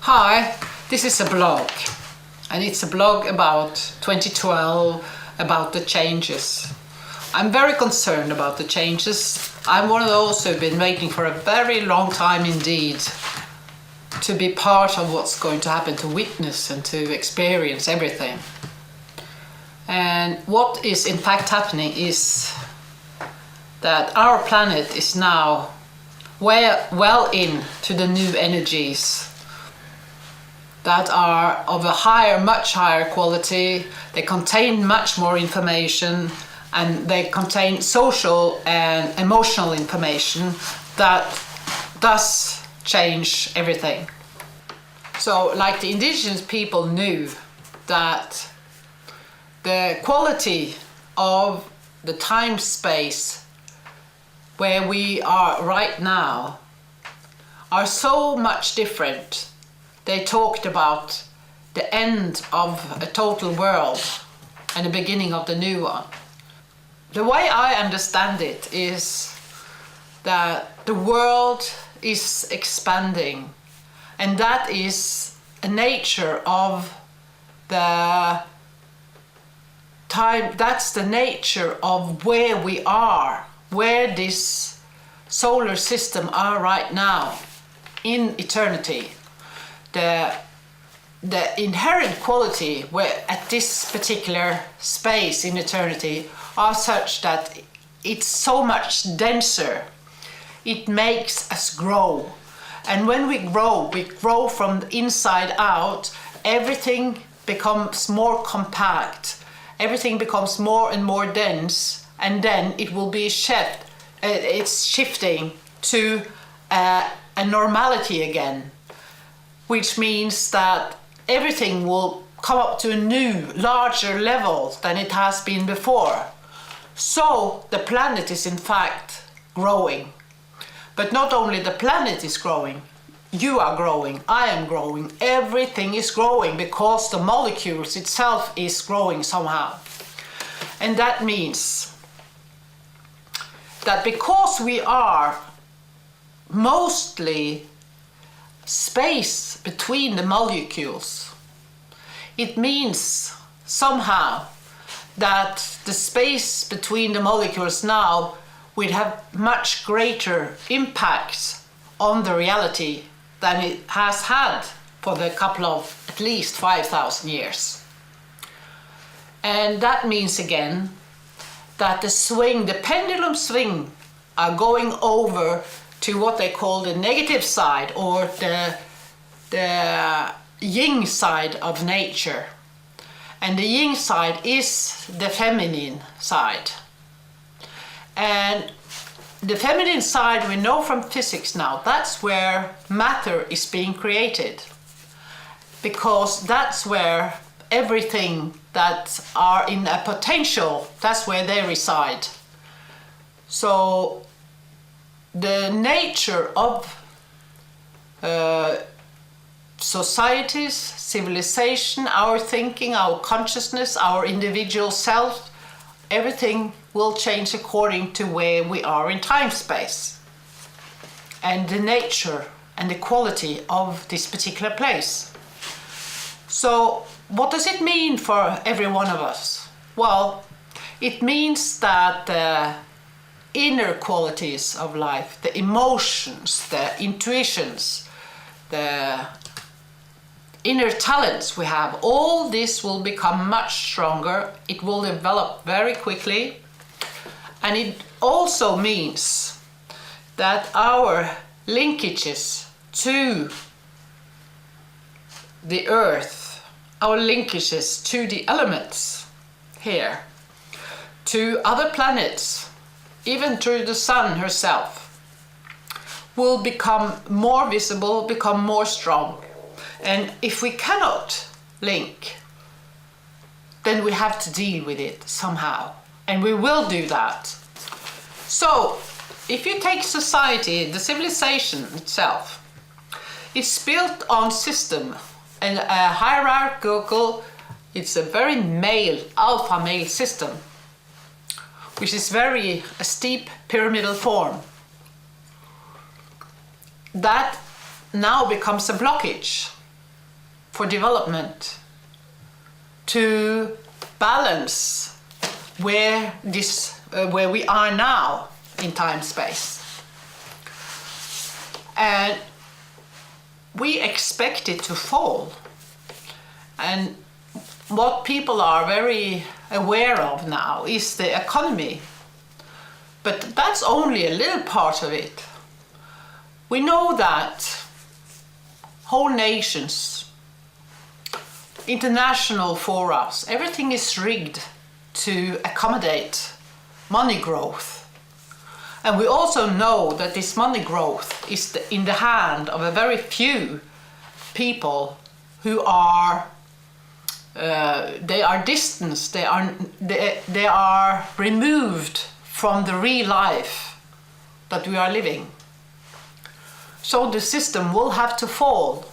Hi, this is a blog, and it's a blog about 2012, about the changes. I'm very concerned about the changes. I'm one of those who've been waiting for a very long time indeed to be part of what's going to happen, to witness and to experience everything. And what is in fact happening is that our planet is now well into the new energies that are of a much higher quality. They contain much more information, and they contain social and emotional information that does change everything. So, like the indigenous people knew that the quality of the time space where we are right now are so much different. They talked about the end of a total world and the beginning of the new one. The way I understand it is that the world is expanding, and that is a nature of the time. That's the nature of where we are, where this solar system are right now in eternity. The inherent quality where at this particular space in eternity are such that it's so much denser. It makes us grow. And when we grow from the inside out. Everything becomes more compact. Everything becomes more and more dense. And then it will be it's shifting to a normality again, which means that everything will come up to a new, larger level than it has been before. So the planet is in fact growing. But not only the planet is growing, you are growing, I am growing, everything is growing because the molecules itself is growing somehow. And that means that because we are mostly space between the molecules, it means somehow that the space between the molecules now will have much greater impact on the reality than it has had for the couple of at least 5,000 years. And that means again that the pendulum swing are going over to what they call the negative side, or the yin side of nature. And the yin side is the feminine side. And the feminine side, we know from physics now, that's where matter is being created. Because that's where everything that are in a potential, that's where they reside. So the nature of societies, civilization, our thinking, our consciousness, our individual self, everything will change according to where we are in time-space and the nature and the quality of this particular place. So what does it mean for every one of us? Well, it means that the inner qualities of life, the emotions, the intuitions, the inner talents we have, all this will become much stronger. It will develop very quickly. And it also means that our linkages to the earth, our linkages to the elements here, to other planets, even to the sun herself, will become more visible, become more strong. And if we cannot link, then we have to deal with it somehow. And we will do that. So, if you take society, the civilization itself, it's built on system and a hierarchical, it's a very male, alpha male system, which is very a steep pyramidal form. That now becomes a blockage. for development to balance where we are now in time space. And we expect it to fall. And what people are very aware of now is the economy. But that's only a little part of it. We know that whole nations, international forums, everything is rigged to accommodate money growth. And we also know that this money growth is in the hand of a very few people who are they are distanced, they are removed from the real life that we are living. So the system will have to fall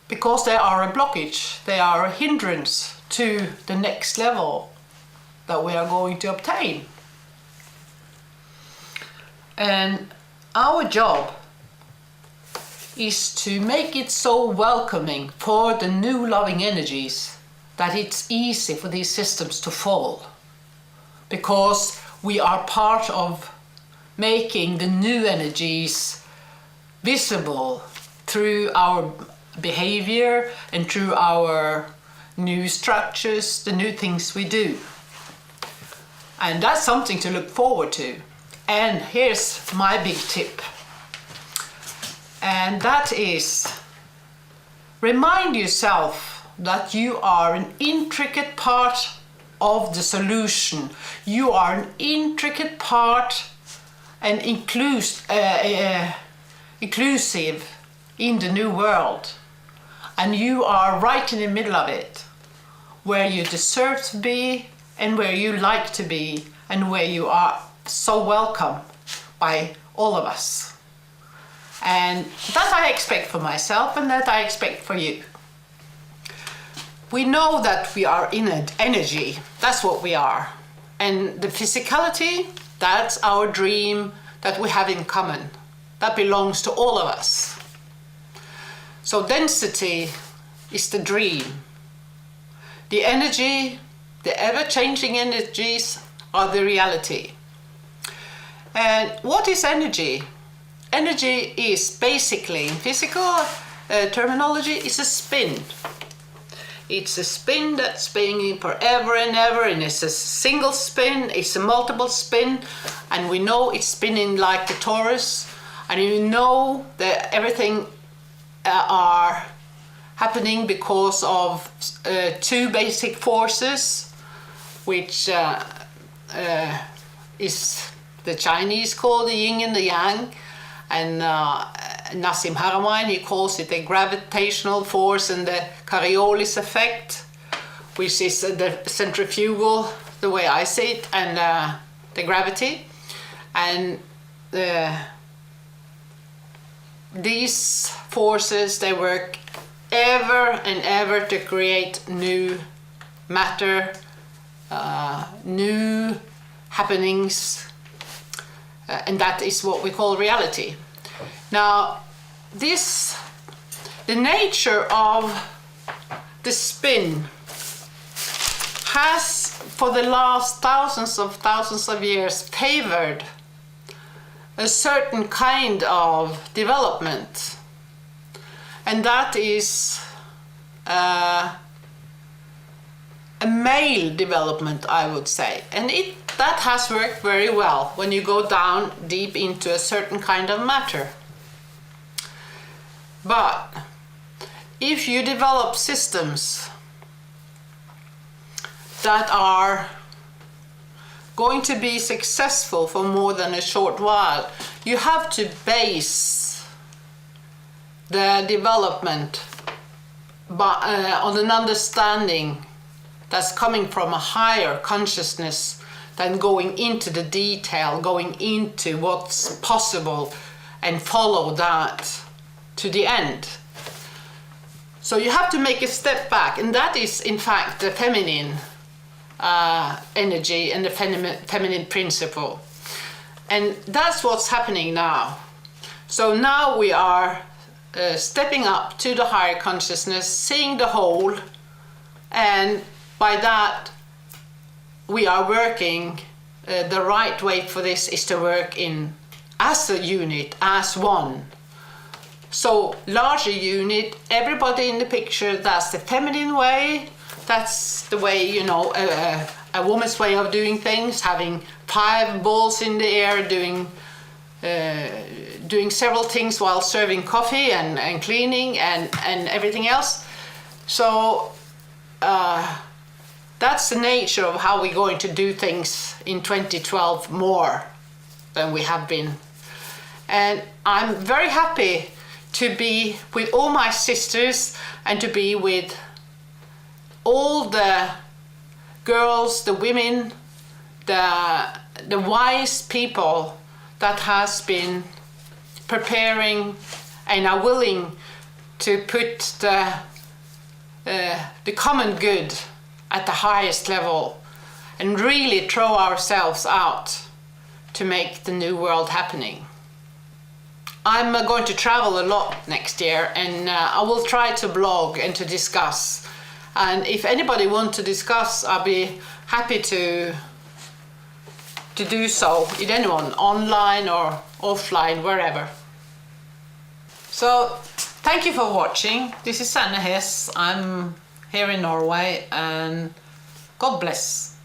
because they are a blockage, they are a hindrance to the next level that we are going to obtain. And our job is to make it so welcoming for the new loving energies that it's easy for these systems to fall, because we are part of making the new energies visible through our behavior and through our new structures, the new things we do. And that's something to look forward to. And here's my big tip. And that is, remind yourself that you are an intricate part of the solution. You are an intricate part and inclusive in the new world. And you are right in the middle of it, where you deserve to be and where you like to be and where you are so welcome by all of us. And that I expect for myself and that I expect for you. We know that we are in energy, that's what we are. And the physicality, that's our dream that we have in common. That belongs to all of us. So density is the dream. The energy, the ever-changing energies are the reality. And what is energy? Energy is basically, in physical terminology, is a spin. It's a spin that's spinning forever and ever, and it's a single spin, it's a multiple spin, and we know it's spinning like the torus, and you know that everything are happening because of two basic forces, which is the Chinese call the yin and the yang, and Nassim Haramein, he calls it the gravitational force and the Coriolis effect, which is the centrifugal, the way I see it, and the gravity. And these forces, they work ever and ever to create new matter, new happenings, and that is what we call reality. Now, the nature of the spin has, for the last thousands of years, favored a certain kind of development, and that is a male development, I would say, and that has worked very well when you go down deep into a certain kind of matter. But if you develop systems that are going to be successful for more than a short while, you have to base the development on an understanding that's coming from a higher consciousness than going into the detail, going into what's possible and follow that to the end. So you have to make a step back, and that is in fact the feminine energy and the feminine principle. And that's what's happening now. So now we are stepping up to the higher consciousness, seeing the whole, and by that we are working. The right way for this is to work in as a unit, as one. So larger unit, everybody in the picture, that's the feminine way, that's the way, you know, a woman's way of doing things, having 5 balls in the air, doing several things while serving coffee and cleaning and everything else. So that's the nature of how we're going to do things in 2012 more than we have been. And I'm very happy to be with all my sisters and to be with all the girls, the women, the wise people that has been preparing and are willing to put the common good at the highest level and really throw ourselves out to make the new world happening. I'm going to travel a lot next year, and I will try to blog and to discuss. And if anybody wants to discuss, I'll be happy to do so with anyone, online or offline, wherever. So thank you for watching. This is Hess. I'm here in Norway, and God bless.